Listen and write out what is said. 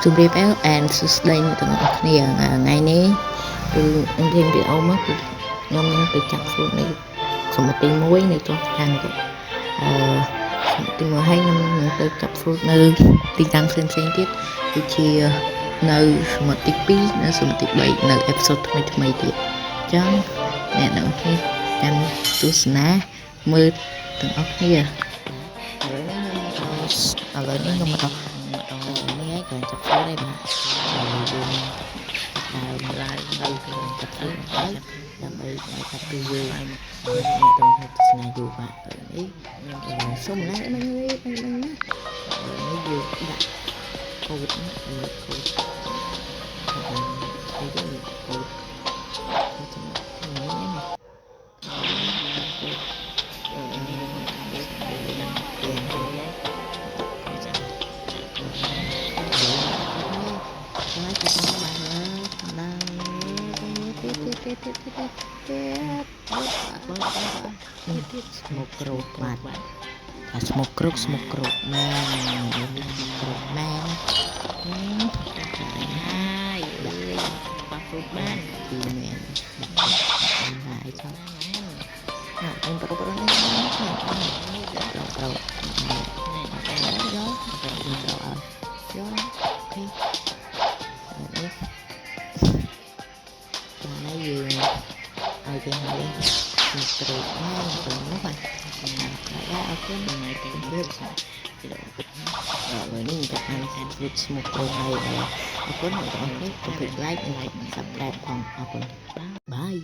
ជម្រាបand សួស្តីអ្នកទាំងអស់គ្នាថ្ងៃនេះគឺខ្ញុំរៀបវីដេអូមកគឺខ្ញុំនឹងទៅចាប់ហ្វូតនៅសមុទ្រទី1នៅជាប់ខាងទៅសមុទ្រទី1ហើយខ្ញុំនឹងទៅចាប់ហ្វូតនៅទីតាំងផ្សេងៗទៀតគឺជានៅសមុទ្រទី2និងសមុទ្រទី3នៅអេពីសូតថ្មីទៀតអញ្ចឹងអ្នកទាំងអស់គ្នាចាំទស្សនាមើលទាំងអស់គ្នាឥឡូវនេះខ្ញុំមកដល់នេះហើយគាត់ចាប់ហ្វូតហើយបាទយើងដើរឡើងនៅក្នុងចាប់ហ្វូតហើយដើម្បីចាប់ពីយើងអ្នកទាំងអស់ទស្សនាយូរបាទនេះសុំណាមិញនេះណានេះយើងដាក់កូដណាកូដហើយយើងកូដស្មុកក្រូកបាទស្មុកក្រូកម៉ែក្រូកម៉ែហើយអើយបាក់ហ្វូតបានគឺមែនហើយចុះណាខ្ញុំប្រុសនេះប្រុសយកអូខេនេះថ្ងៃយើងឲ្យគេហើយស្មុកក្រូកទៅនោះបាទអូខេថ្ងៃទៅទៀតឥឡូវនេះจะทำการฝึกสมุกโปรไทยแล้วขอบคุณทุกคนที่กดไลค์และ subscribe ផងអរគុណបាយ